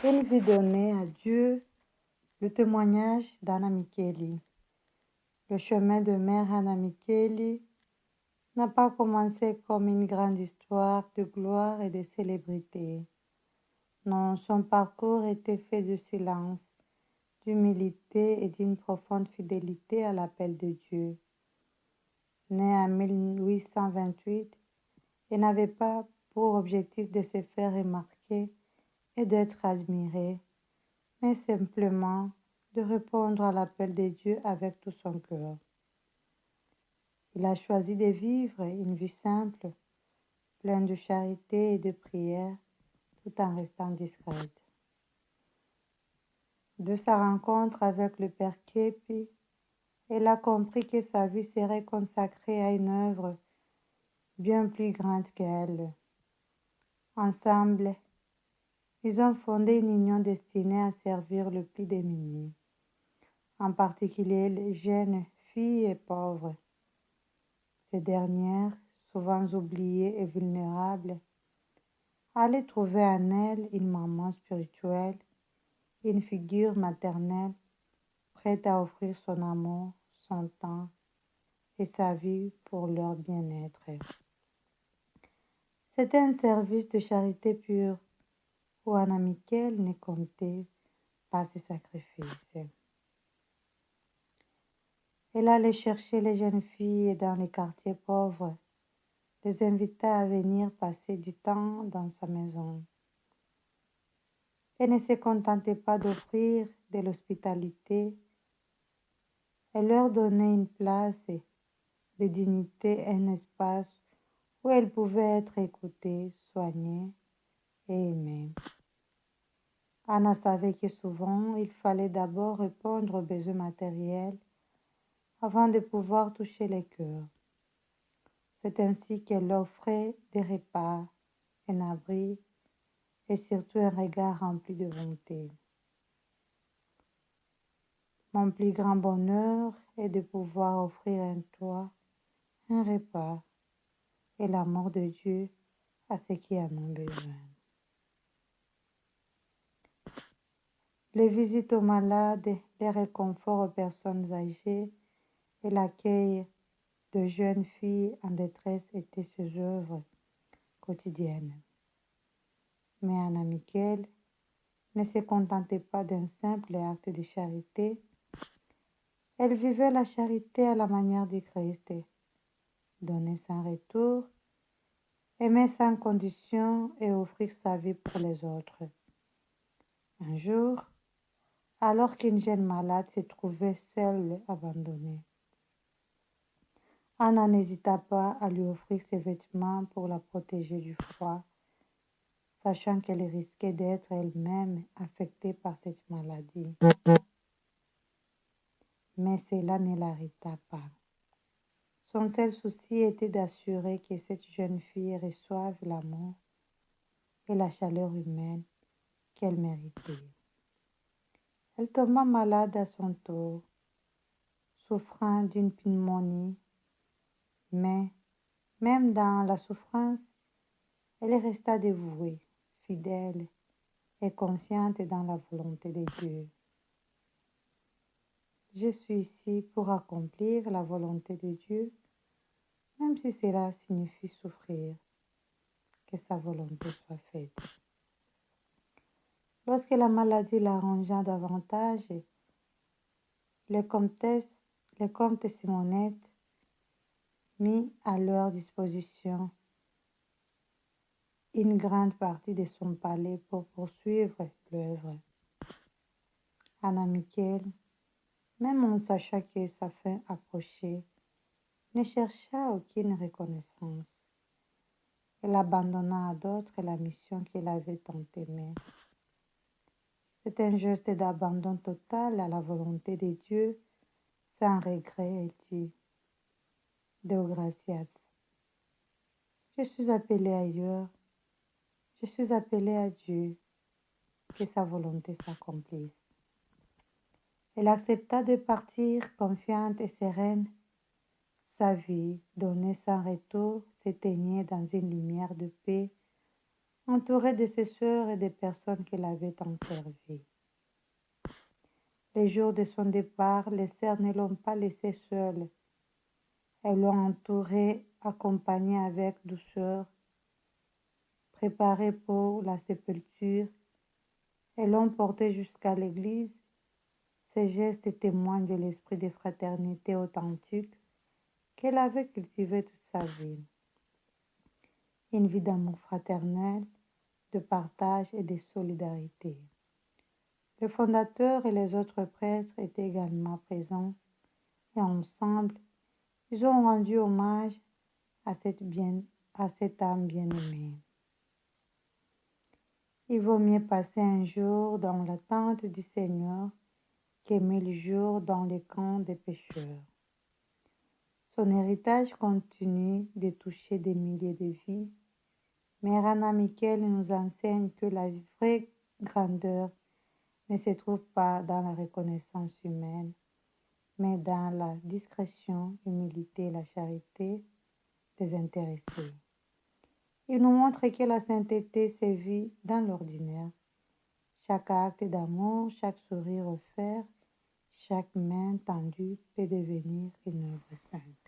Une vie donnée à Dieu, le témoignage d'Anna Micheli. Le chemin de mère Anna Micheli n'a pas commencé comme une grande histoire de gloire et de célébrité. Non, son parcours était fait de silence, d'humilité et d'une profonde fidélité à l'appel de Dieu. Née en 1828, elle n'avait pas pour objectif de se faire remarquer et d'être admirée, mais simplement de répondre à l'appel de Dieu avec tout son cœur. Il a choisi de vivre une vie simple, pleine de charité et de prière, tout en restant discrète. De sa rencontre avec le Père Kepi, elle a compris que sa vie serait consacrée à une œuvre bien plus grande qu'elle. Ensemble, ils ont fondé une union destinée à servir le plus démunis, en particulier les jeunes filles et pauvres. Ces dernières, souvent oubliées et vulnérables, allaient trouver en elle une maman spirituelle, une figure maternelle, prête à offrir son amour, son temps et sa vie pour leur bien-être. C'était un service de charité pure où Anna Michel ne comptait pas ses sacrifices. Elle allait chercher les jeunes filles dans les quartiers pauvres, les invita à venir passer du temps dans sa maison. Elle ne se contentait pas d'offrir de l'hospitalité, elle leur donnait une place de dignité et un espace où elles pouvaient être écoutées, soignées et aimées. Anna savait que souvent il fallait d'abord répondre aux besoins matériels avant de pouvoir toucher les cœurs. C'est ainsi qu'elle offrait des repas, un abri et surtout un regard rempli de bonté. Mon plus grand bonheur est de pouvoir offrir un toit, un repas et l'amour de Dieu à ceux qui en ont besoin. Les visites aux malades, les réconforts aux personnes âgées et l'accueil de jeunes filles en détresse étaient ses œuvres quotidiennes. Mais Anna Michel ne se contentait pas d'un simple acte de charité. Elle vivait la charité à la manière du Christ, donner sans retour, aimer sans condition et offrir sa vie pour les autres. Un jour, alors qu'une jeune malade se trouvait seule, abandonnée, Anna n'hésita pas à lui offrir ses vêtements pour la protéger du froid, sachant qu'elle risquait d'être elle-même affectée par cette maladie. Mais cela ne l'arrêta pas. Son seul souci était d'assurer que cette jeune fille reçoive l'amour et la chaleur humaine qu'elle méritait. Elle tomba malade à son tour, souffrant d'une pneumonie, mais même dans la souffrance, elle resta dévouée, fidèle et confiante dans la volonté de Dieu. Je suis ici pour accomplir la volonté de Dieu, même si cela signifie souffrir, que sa volonté soit faite. Lorsque la maladie l'arrangea davantage, le comte Simonette mit à leur disposition une grande partie de son palais pour poursuivre l'œuvre. Anna Michel, même en sachant que sa fin approchait, ne chercha aucune reconnaissance. Elle abandonna à d'autres la mission qu'elle avait tant aimée. C'est un geste d'abandon total à la volonté de Dieu, sans regret, et dit Deo gratias. Je suis appelée ailleurs, je suis appelée à Dieu, que sa volonté s'accomplisse. Elle accepta de partir confiante et sereine. Sa vie, donnée sans retour, s'éteignait dans une lumière de paix entourée de ses sœurs et des personnes qui l'avaient tant servi. Les jours de son départ, les sœurs ne l'ont pas laissée seule. Elles l'ont entourée, accompagnée avec douceur, préparée pour la sépulture. Elles l'ont portée jusqu'à l'église. Ces gestes témoignent de l'esprit de fraternité authentique qu'elle avait cultivé toute sa vie. Une vie d'amour fraternel, de partage et de solidarité. Le fondateur et les autres prêtres étaient également présents et ensemble, ils ont rendu hommage à cette âme bien-aimée. Il vaut mieux passer un jour dans la tente du Seigneur que 1000 jours dans les camps des pécheurs. Son héritage continue de toucher des milliers de vies. Mère Anna Michael nous enseigne que la vraie grandeur ne se trouve pas dans la reconnaissance humaine, mais dans la discrétion, l'humilité et la charité désintéressée. Il nous montre que la sainteté se vit dans l'ordinaire. Chaque acte d'amour, chaque sourire offert, chaque main tendue peut devenir une œuvre sainte.